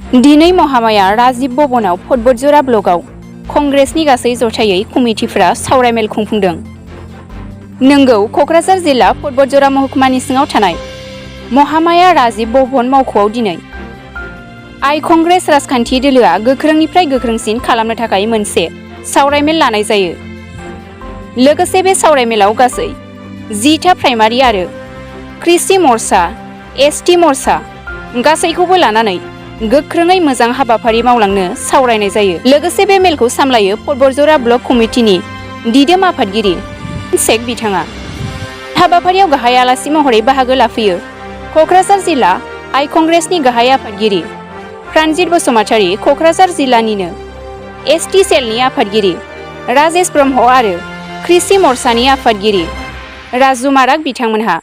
दिनै महामाया राजीव भवनाव बतझर ब्लकआव कंग्रेसनि गासै जथायै कमिटिफोरा सावरायमेल खुंफुंदों। नंगौ, क'क्राझार जिल्ला बतझर महकुमानि सिङाव थानाय महामाया राजीव भवन मावख'आव दिनै आइ कंग्रेस राजखान्थि दोलोआ गोख्रोंनिफ्राय गोख्रोंसिन खालामनो थाखाय मोनसे सावरायमेल लानाय जायो। लोगोसे बे सावरायमेलाव गासै 10टा प्राइमारि आरो कृषि मर्चा, एसटि मर्चा गासैखौबो लानानै गोख्रोङै मोजां हाबाफारि मावलांनो सावरायनाय जायो। लोगोसे बे मेलखौ सामलायो बतझर ब्लक कमिटिनि दिदोम आफादगिरि शेख बिथाङा। हाबाफारियाव गाहाय आलासि महरै बाहागो लाफैयो क'क्राझार जिल्ला आइ कंग्रेसनि गाहाय आफादगिरि प्रानजित बसुमतारी, क'क्राझार जिल्लानिनो एसटि सेलनि आफादगिरि राजेश ब्रह्म आरो कृषि मर्चानि आफादगिरि राजु माराग बिथांमोनहा।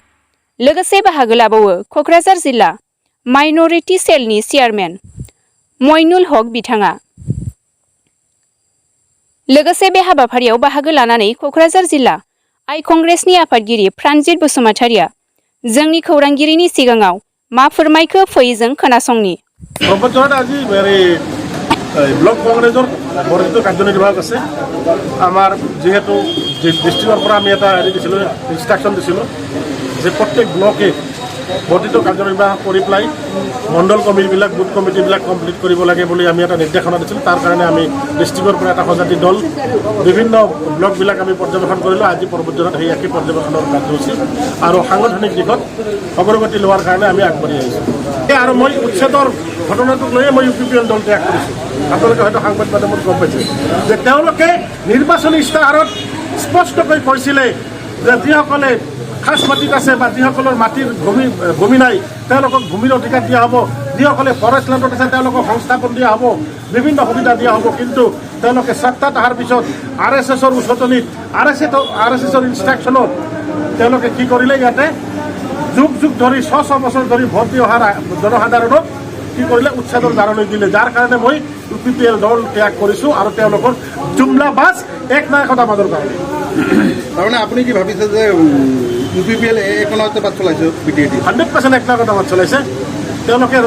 लोगोसे बाहागो लाबावो क'क्राझार जिल्ला माइन'रिटि सेलनि चेयारमेन मइनुल हक बिथाङा। लोगोसे बे हाबाफारियाव बाहागो लानानै क'क्राझार जिल्ला आइ कंग्रेसनि आफादगिरि प्रानजित बसुमतारीया जोंनि खौरांगिरिनि सिगाङाव मा फोरमायखो फै जों खोनासंनि। বতঝৰত আজি ব্লক কংগ্ৰেছৰ বৰ্ধিত কাৰ্যনিৰ্বাহক আছে। আমাৰ যিহেতু ডিষ্ট্ৰিক্টৰ পৰা আমি এটা দিছিলোঁ, ইনষ্ট্ৰাকশ্যন দিছিলোঁ যে প্ৰত্যেক ব্লকে বৰ্ধিত কাৰ্যনিৰ্বাহ কৰি পেলাই মণ্ডল কমিটিবিলাক, বুথ কমিটিবিলাক কমপ্লিট কৰিব লাগে বুলি আমি এটা নিৰ্দেশনা দিছিলোঁ। তাৰ কাৰণে আমি ডিষ্ট্ৰিক্টৰ পৰা এটা সজাতি দল বিভিন্ন ব্লকবিলাক আমি পৰ্যবেক্ষণ কৰিলোঁ। আজি বতঝৰত সেই একেই পৰ্যবেক্ষণৰ কাৰ্যসূচী আৰু সাংগঠনিক দিশত অগ্ৰগতি লোৱাৰ কাৰণে আমি আগবাঢ়ি আহিছোঁ। আৰু মই উচ্ছেদৰ ঘটনাটোক লৈয়ে মই UPPL দল ত্যাগ কৰিছোঁ। আপোনালোকে হয়তো সাংবাদিক মাধ্যমত গম পাইছে যে তেওঁলোকে নিৰ্বাচনী ইস্তাহাৰত স্পষ্টকৈ কৈছিলে যে যিসকলে খাছ মাটিত আছে বা যিসকলৰ মাটিৰ ভূমি নাই তেওঁলোকক ভূমিৰ অধিকাৰ দিয়া হ'ব, যিসকলে ফৰেষ্ট লেণ্ডত আছে তেওঁলোকক সংস্থাপন দিয়া হ'ব, বিভিন্ন সুবিধা দিয়া হ'ব। কিন্তু তেওঁলোকে সত্তাত অহাৰ পিছত RSSৰ উচতনিত RSSৰ ইনষ্ট্ৰাকশ্যনত তেওঁলোকে কি কৰিলে, ইয়াতে যুগ যুগ ধৰি 6 বছৰ ধৰি ভোট দি অহা জনসাধাৰণক কি কৰিলে, উচ্ছেদৰ জাননী দিলে। যাৰ কাৰণে মই UPPL দল ত্যাগ কৰিছোঁ আৰু তেওঁলোকৰ জুমলা বাছ এক নায়কতা বাদৰ কাৰণে। তাৰমানে আপুনি কি ভাবিছে যে UPPL একনায়কতাবাদ চলাইছে? 100% একনায়কতাবাদ চলাইছে। তেওঁলোকে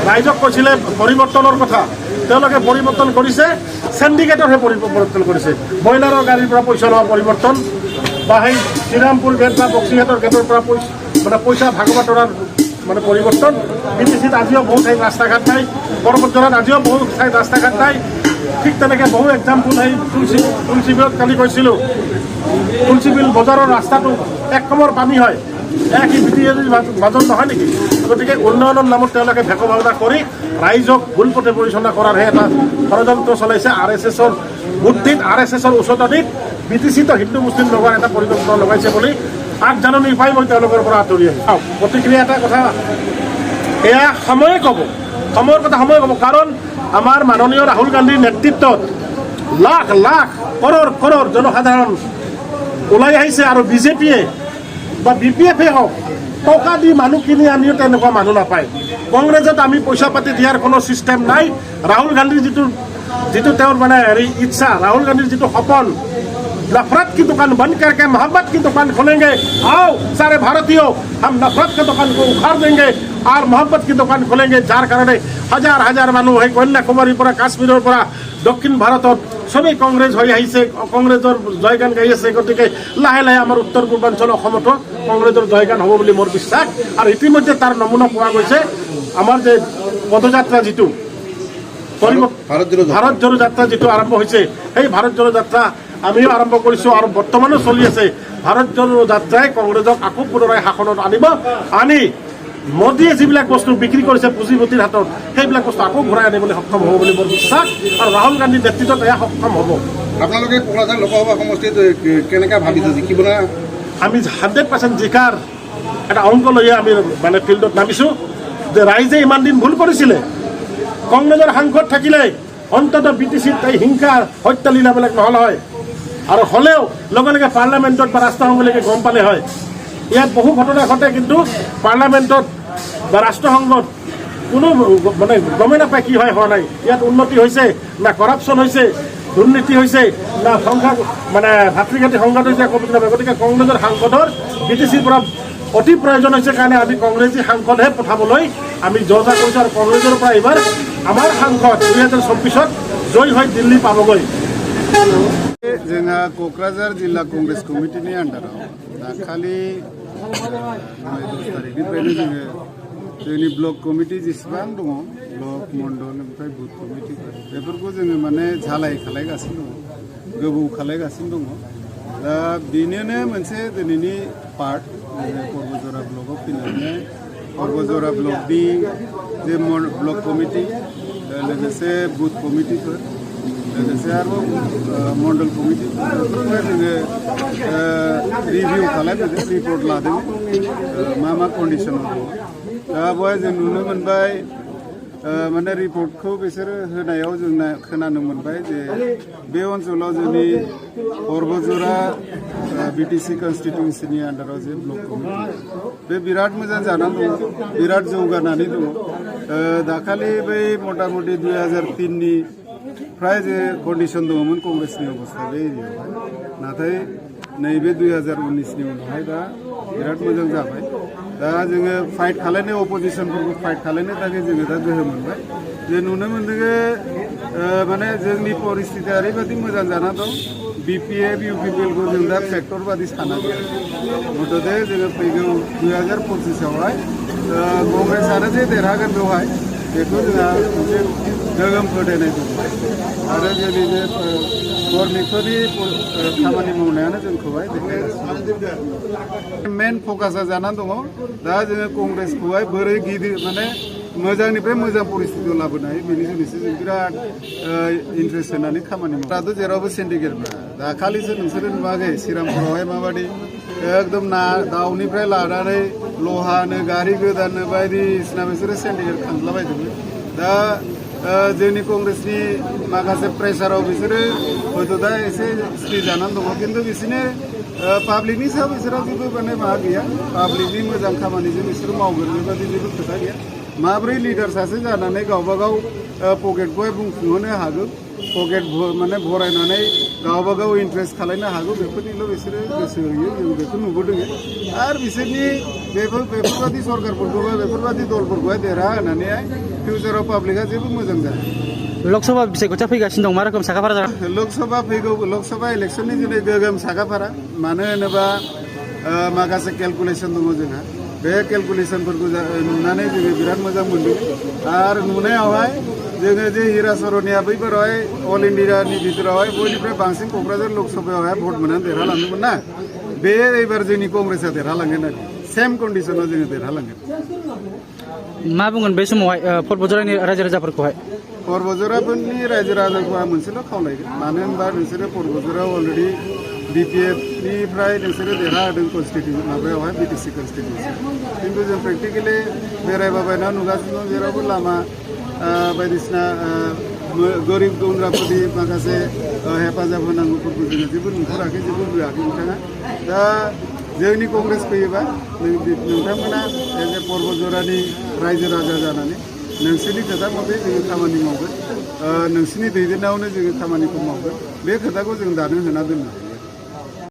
ৰাইজক কৈছিলে পৰিৱৰ্তনৰ কথা, তেওঁলোকে পৰিৱৰ্তন কৰিছে, চেণ্ডিকেটৰহে পৰিৱৰ্তন কৰিছে। ব্ৰইলাৰৰ গাড়ীৰ পৰা পইচা লোৱা পৰিৱৰ্তন বা সেই শ্ৰীৰামপুৰ গেট বা বক্সিঘাটৰ গেটৰ পৰা পইচা ভাগ বাতৰাৰ পৰিৱৰ্তন। BTCত আজিও বহু ঠাইত ৰাস্তা ঘাট নাই, বতঝৰত আজিও বহু ঠাইত ৰাস্তা ঘাট নাই। ঠিক তেনেকৈ বহু এক্সাম্পল সেই তুলসী বিলত কালি কৈছিলোঁ, তুলসী বিল বজাৰৰ ৰাস্তাটো এক কমৰ পানী হয়, কি BTCৰ মাজত নহয় নেকি? গতিকে উন্নয়নৰ নামত তেওঁলোকে ভেকু ভাওনা কৰি ৰাইজক ভুল পথে পৰিচালনা কৰাৰহে এটা ষড়যন্ত্ৰ চলাইছে। RSSৰ বুদ্ধিত, RSSৰ উচতনিত BTCতো হিন্দু মুছলিম লগোৱাৰ এটা পৰিকল্পনা লগাইছে বুলি আগজাননী পাই মই তেওঁলোকৰ পৰা আঁতৰি আহিছোঁ। প্ৰতিক্ৰিয়া এটা কথা, এয়া সময়ে ক'ব, সময়ৰ কথা সময়ে ক'ব। কাৰণ আমাৰ মাননীয় ৰাহুল গান্ধীৰ নেতৃত্বত লাখ লাখ কৰৰ জনসাধাৰণ ওলাই আহিছে আৰু BJPয়ে বা BPFে হওক টকা দি মানুহ কিনি আনিও তেনেকুৱা মানুহ নাপায়। কংগ্ৰেছত আমি পইচা পাতি দিয়াৰ কোনো ছিষ্টেম নাই। ৰাহুল গান্ধীৰ যিটো তেওঁৰ ইচ্ছা, ৰাহুল গান্ধীৰ যিটো সপোন, नफरत की दुकान बंद करके मोहब्बत की दुकान खोलेंगे। आओ सारे भारतीयों, हम नफरत की दुकान को उखाड़ देंगे और मोहब्बत की दुकान खोलेंगे। जार कारण हजार हजार मानुह है कन्याकुमारी पर काश्मीर पर दक्षिण भारत सबै कংগ্ৰেছ হৈ আহিছে, কংগ্ৰেছৰ জয়গান গাই আছে। গতিকে লাহে লাহে আমাৰ উত্তৰ পূৰ্বাঞ্চল অসমতো কংগ্ৰেছৰ জয়গান হ'ব বুলি মোৰ বিশ্বাস। আৰু ইতিমধ্যে তাৰ নমুনা পোৱা গৈছে। আমাৰ যে পদযাত্ৰা যিটো ভাৰত জোড়ো যাত্ৰা যিটো আৰম্ভ হৈছে, সেই ভাৰত জোড়ো যাত্ৰা আমিও আৰম্ভ কৰিছোঁ আৰু বৰ্তমানো চলি আছে। ভাৰত জোড়ো যাত্ৰাই কংগ্ৰেছক আকৌ পুনৰাই শাসনত আনিব, আনি মোদীয়ে যিবিলাক বস্তু বিক্ৰী কৰিছে পুঁজিপতিৰ হাতত, সেইবিলাক বস্তু আকৌ ঘূৰাই আনিবলৈ সক্ষম হ'ব বুলি মোৰ বিশ্বাস। আৰু ৰাহুল গান্ধীৰ নেতৃত্বত এয়া সক্ষম হ'ব। আপোনালোকে কোকৰাঝাৰ লোকসভা সমষ্টিত কেনেকৈ ভাবিছে জিকিবলৈ? আমি 100% জিকাৰ এটা অংক লৈয়ে আমি ফিল্ডত নামিছোঁ যে ৰাইজে ইমান দিন ভুল কৰিছিলে। কংগ্ৰেছৰ সাংসদ থাকিলে অন্ততঃ BTCত এই হিংসা হত্যালীলাবিলাক নহ'ল হয়, আৰু হ'লেও লগে লগে পাৰ্লামেণ্টত বা ৰাষ্ট্ৰসংঘলৈকে গম পালে হয়। ইয়াত বহু ঘটনা ঘটে, কিন্তু পাৰ্লামেণ্টত বা ৰাষ্ট্ৰসংঘত কোনো গমেই নাপায় কি হয় হোৱা নাই। ইয়াত উন্নতি হৈছে না কৰাপশ্যন হৈছে, দুৰ্নীতি হৈছে না ভাতৃঘাতী সংঘাত হৈছে, ক'ব নাপায়। গতিকে কংগ্ৰেছৰ সাংসদৰ BTCৰ পৰা অতি প্ৰয়োজন হৈছে কাৰণে আমি কংগ্ৰেছী সাংসদহে পঠাবলৈ আমি জৰ্জা কৰিছোঁ আৰু কংগ্ৰেছৰ পৰা এইবাৰ আমাৰ সাংসদ 2024 জয় হৈ দিল্লী পাবগৈ। जोंहा क'क्राझार जिल्ला कंग्रेस कमिटिनि आन्दाराव दाखालि 10 तारिखनिफ्रायनो जोंनि ब्लक कमिटि जेसेबां दङ ब्लक मण्डल ओमफ्राय बुथ कमिटि बेफोरखौ जोङो माने झालाय खालायगासिनो दङ, गोबौ खालायगासिनो दङ। दा बेनिनो मोनसे दिनैनि पार्ट पर्बजरा ब्लकआव फैनानै पर्बजरा ब्लकनि जे ब्लक कमिटि लोगोसे बुथ कमिटिफोर लोगोसे आरोबाव मण्डल कमिटि बेफोरखौहाय जोङो रिभिउ खालामदों, रिपर्ट लादों मा मा कन्डिसनाव दङ। दा बेवहाय जों नुनो मोनबाय माने रिपर्टखौ बिसोरो होनायाव जों खोनानो मोनबाय जे बे ओनसोलाव जोंनि पर्बजरा बिटिसि कन्स्टिटिउन्सिनि आन्दाराव जे ब्लक कमिटि बे बिराद मोजां जानानै दङ, बिराद जौगानानै दङ। दाखालि बै मथा मथि 2003नि फ्राय जे कन्डिसन दङमोन कंग्रेसनि अबस्था बे एरियायावहाय, नाथाय नैबे 2019नि उनावहाय दा बिराद मोजां जाबाय। दा जोङो फाइट खालायनो अपोजिसनफोरखौ फाइट खालायनो थाखाय जोङो दा गोहो मोनबाय जे नुनो मोनदों माने जोंनि परिस्थितिया ओरैबायदि मोजां जाना दं। BPF UPPLखौ जों दा फेक्टर बादि सानाखै, मथथे जोङो फैगौ 2025आवहाय कंग्रेसआनो जे देरहागोन बेवहाय बेखौ जोंहा मोनसे गोगोम फोथायनाय दं आरो जोंनि जे कर्मिकफोरनि खामानि मावनायानो जोंखौहाय देखायगासिनो। मेन फकासा जानानै दङ दा जोङो कंग्रेसखौहाय बोरै गिदिर माने मोजांनिफ्राय मोजां परिस्थितियाव लाबोनो हायो बेनि जुनैसो जों बिराद इन्ट्रेस्ट होनानै खामानि मावो। दाथ' जेरावबो सिन्डिकेटब्रा दाखालिसो नोंसोरो नुवाखै श्रीरामपुरावहाय माबादि एकदम दाउनिफ्राय लानानै लहानो गारि गोदाननो बायदिसिना बिसोरो सिन्डिकेट खांलाबायदोंमोन। दा जोंनि कंग्रेसनि माखासे प्रेसाराव बिसोरो हयथ' दा एसे स्ट्रि जानानै दङ, खिन्थु बिसोरनो पाब्लिकनि सायाव बिसोराव जेबो माने माबा गैया, पाब्लिकनि मोजां खामानिजों बिसोरो मावगोन बेबादि जेबो खोथा गैया। माब्रै लिडार सासे जानानै गावबा गाव पकेटखौहाय बुंफुंहोनो हागौ, पकेट माने भरायनानै गावबा गाव इन्ट्रेस्ट खालायनो हागौ बेफोरनिल' बिसोरो गोसो होयो, जों बेखौ नुबोदों। आरो बिसोरनि बेफोरबादि सरकारफोरखौबा बेफोरबादि दलफोरखौहाय देरहा होनानैहाय फिउचाराव पाब्लिकआ जेबो मोजां जाया। लकसभा बिसायख'थिया फैगासिनो दं, मा रोखोम साखाफारा जागोन? लकसभा इलेक्सननि दिनै गोगोम साखाफारा, मानो होनोबा माखासे केलकुलेसन दङ जोंहा, बे केलकुलेसनफोरखौ नुनानै जोङो बिराद मोजां मोनदों। आरो नुनायावहाय जोङो जे हिरा सरनिया बैफोरावहाय अल इन्डियानि भितरावहाय बयनिफ्राय बांसिन क'क्राझार लकसभायावहाय भट मोननानै देरहालांदोंमोन ना, बे एबार जोंनि कंग्रेसआ देरहालांगोन आरो सेम कन्डिसनाव जोङो देरहालांगोन। मा बुंगोन बे समावहाय पर्बजरानि रायजो राजाफोरखौहाय? पर्बजराफोरनि रायजो राजाखौ आं मोनसेल' खावलायगोन, मानो होनबा नोंसोरो पर्बजराव अलरेडि BPFनिफ्राय नोंसोरो देरहादों कन्स्टिटिउसन माबायावहाय बिटिसि कन्स्टिटिउसन, खिन्थु जों प्रेक्टिकेलि बेरायबायना नुगासिनो दं जेरावबो लामा बायदिसिना गोरिब गुन्द्राफोरनि माखासे हेफाजाब होनांगौफोरखौ जोङो जेबो नुथाराखै, जेबो होआखै बिथाङा। दा जोंनि कंग्रेस फैयोबा नोंथांमोना एज ए पर्बजरानि रायजो राजा जानानै नोंसोरनि खोथा मथे जोङो खामानि मावगोन, नोंसोरनि दैदेननायावनो जोङो खामानिखौ मावगोन, बे खोथाखौ जों दानो होना दोनो।